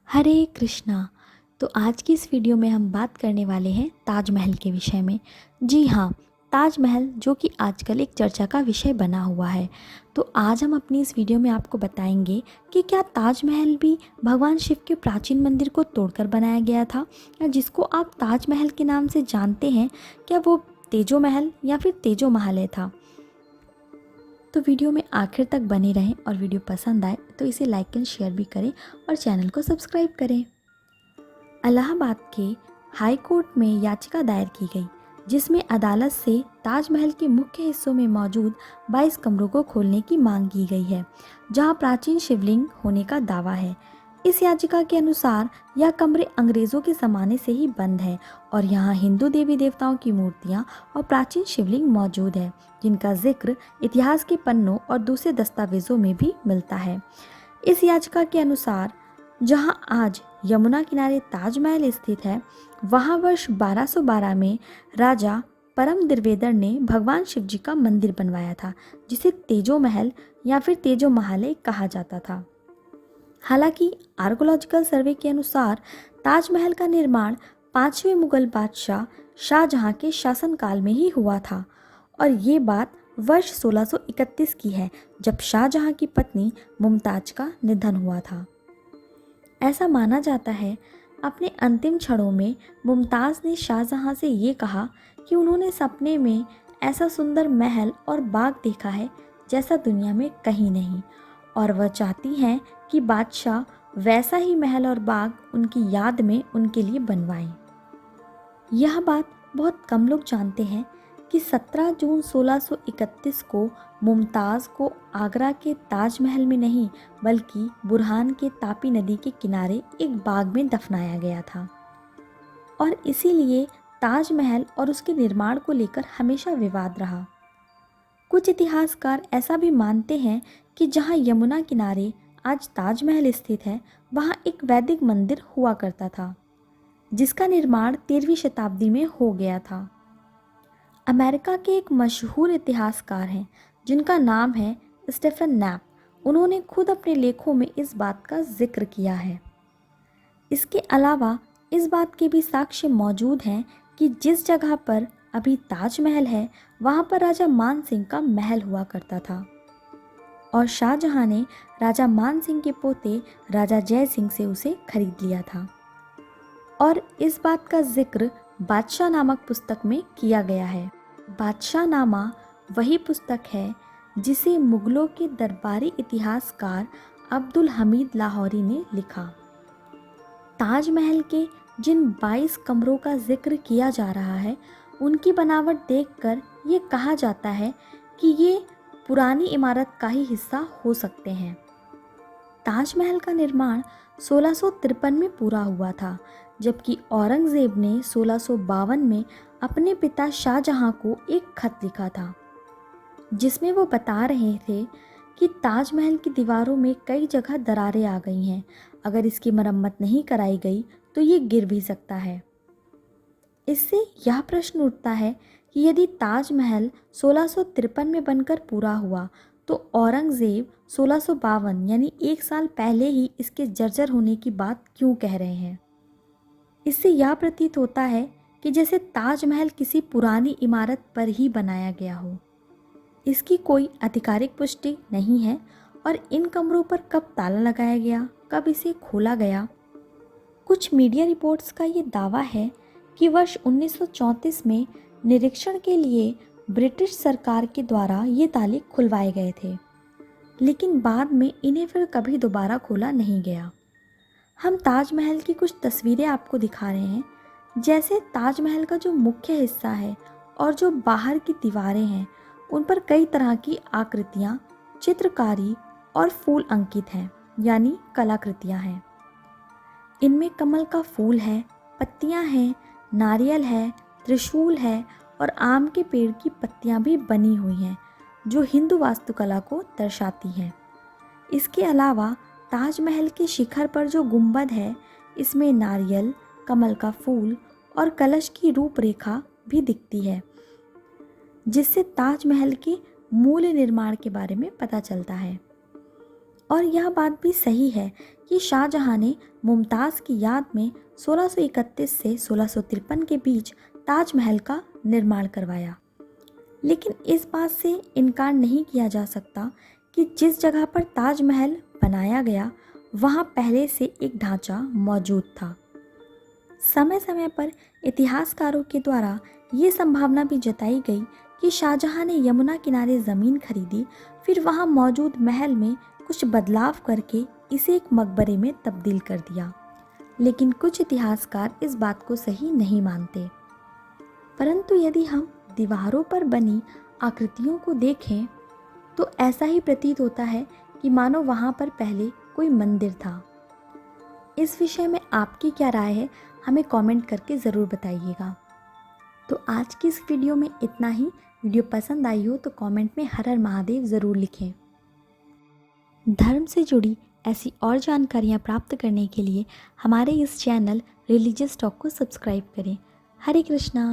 हरे कृष्णा। तो आज की इस वीडियो में हम बात करने वाले हैं ताजमहल के विषय में। जी हाँ, ताजमहल जो कि आजकल एक चर्चा का विषय बना हुआ है। तो आज हम अपनी इस वीडियो में आपको बताएंगे कि क्या ताजमहल भी भगवान शिव के प्राचीन मंदिर को तोड़कर बनाया गया था, या जिसको आप ताजमहल के नाम से जानते हैं, क्या वो तेजो महल या फिर तेजो महल था। तो वीडियो में आखिर तक बने रहें और वीडियो पसंद आए तो इसे लाइक एंड शेयर भी करें और चैनल को सब्सक्राइब करें। इलाहाबाद के हाई कोर्ट में याचिका दायर की गई, जिसमें अदालत से ताजमहल के मुख्य हिस्सों में मौजूद 22 कमरों को खोलने की मांग की गई है, जहां प्राचीन शिवलिंग होने का दावा है। इस याचिका के अनुसार यह कमरे अंग्रेज़ों के ज़माने से ही बंद हैं और यहाँ हिंदू देवी देवताओं की मूर्तियाँ और प्राचीन शिवलिंग मौजूद है, जिनका जिक्र इतिहास के पन्नों और दूसरे दस्तावेजों में भी मिलता है। इस याचिका के अनुसार जहाँ आज यमुना किनारे ताजमहल स्थित है, वहाँ वर्ष 1212 में राजा परम द्विवेद ने भगवान शिव जी का मंदिर बनवाया था, जिसे तेजो महल या फिर तेजो महल कहा जाता था। हालांकि आर्कोलॉजिकल सर्वे के अनुसार ताजमहल का निर्माण 5वें मुगल बादशाह शाहजहां के शासनकाल में ही हुआ था, और ये बात वर्ष 1631 की है, जब शाहजहां की पत्नी मुमताज का निधन हुआ था। ऐसा माना जाता है अपने अंतिम क्षणों में मुमताज़ ने शाहजहां से ये कहा कि उन्होंने सपने में ऐसा सुंदर महल और बाग देखा है जैसा दुनिया में कहीं नहीं, और वह चाहती हैं कि बादशाह वैसा ही महल और बाग उनकी याद में उनके लिए बनवाएं। यह बात बहुत कम लोग जानते हैं कि 17 जून 1631 को मुमताज़ को आगरा के ताजमहल में नहीं, बल्कि बुरहान के तापी नदी के किनारे एक बाग में दफनाया गया था, और इसीलिए ताजमहल और उसके निर्माण को लेकर हमेशा विवाद रहा। कुछ इतिहासकार ऐसा भी मानते हैं कि जहां यमुना किनारे आज ताजमहल स्थित है, वहां एक वैदिक मंदिर हुआ करता था, जिसका निर्माण 13वीं शताब्दी में हो गया था। अमेरिका के एक मशहूर इतिहासकार हैं जिनका नाम है स्टीफन नैप। उन्होंने खुद अपने लेखों में इस बात का जिक्र किया है। इसके अलावा इस बात के भी साक्ष्य मौजूद हैं कि जिस जगह पर अभी ताजमहल है, वहाँ पर राजा मान सिंह का महल हुआ करता था, और शाहजहां ने राजा मान सिंह के पोते राजा जय सिंह से उसे खरीद लिया था। और इस बात का जिक्र बादशाह नामक पुस्तक में किया गया है। बादशाह नामा वही पुस्तक है जिसे मुगलों के दरबारी इतिहासकार अब्दुल हमीद लाहौरी ने लिखा। ताजमहल के जिन 22 कमरों का जिक्र किया जा रहा है, उनकी बनावट देखकर ये कहा जाता है कि ये पुरानी इमारत का ही हिस्सा हो सकते हैं। ताजमहल का निर्माण 1653 में पूरा हुआ था, जबकि औरंगज़ेब ने 1652 में अपने पिता शाहजहां को एक खत लिखा था, जिसमें वो बता रहे थे कि ताजमहल की दीवारों में कई जगह दरारें आ गई हैं। अगर इसकी मरम्मत नहीं कराई गई तो ये गिर भी सकता है। इससे यह प्रश्न उठता है कि यदि ताजमहल 1653 में बनकर पूरा हुआ, तो औरंगज़ेब 1652 यानी एक साल पहले ही इसके जर्जर होने की बात क्यों कह रहे हैं। इससे यह प्रतीत होता है कि जैसे ताजमहल किसी पुरानी इमारत पर ही बनाया गया हो। इसकी कोई आधिकारिक पुष्टि नहीं है, और इन कमरों पर कब ताला लगाया गया, कब इसे खोला गया। कुछ मीडिया रिपोर्ट्स का ये दावा है कि वर्ष 1934 में निरीक्षण के लिए ब्रिटिश सरकार के द्वारा ये ताले खुलवाए गए थे, लेकिन बाद में इन्हें फिर कभी दोबारा खोला नहीं गया। हम ताजमहल की कुछ तस्वीरें आपको दिखा रहे हैं। जैसे ताजमहल का जो मुख्य हिस्सा है और जो बाहर की दीवारें हैं, उन पर कई तरह की आकृतियाँ, चित्रकारी और फूल अंकित हैं, यानी कलाकृतियाँ हैं। इनमें कमल का फूल है, पत्तियाँ हैं, नारियल है, त्रिशूल है और आम के पेड़ की पत्तियाँ भी बनी हुई हैं, जो हिंदू वास्तुकला को दर्शाती हैं। इसके अलावा ताजमहल के शिखर पर जो गुंबद है, इसमें नारियल, कमल का फूल और कलश की रूपरेखा भी दिखती है, जिससे ताजमहल के मूल निर्माण के बारे में पता चलता है। और यह बात भी सही है कि कि शाहजहां ने मुमताज़ की याद में 1631 से 1653 के बीच ताजमहल का निर्माण करवाया। लेकिन इस बात से इनकार नहीं किया जा सकता कि जिस जगह पर ताजमहल बनाया गया वहाँ पहले से एक ढांचा मौजूद था। समय समय पर इतिहासकारों के द्वारा ये संभावना भी जताई गई कि शाहजहां ने यमुना किनारे ज़मीन खरीदी, फिर वहाँ मौजूद महल में कुछ बदलाव करके इसे एक मकबरे में तब्दील कर दिया। लेकिन कुछ इतिहासकार इस बात को सही नहीं मानते। परंतु यदि हम दीवारों पर बनी आकृतियों को देखें तो ऐसा ही प्रतीत होता है कि मानो वहाँ पर पहले कोई मंदिर था। इस विषय में आपकी क्या राय है, हमें कमेंट करके ज़रूर बताइएगा। तो आज की इस वीडियो में इतना ही। वीडियो पसंद आई हो तो कमेंट में हर हर महादेव ज़रूर लिखें। धर्म से जुड़ी ऐसी और जानकारियाँ प्राप्त करने के लिए हमारे इस चैनल रिलीजियस टॉक को सब्सक्राइब करें। हरे कृष्णा।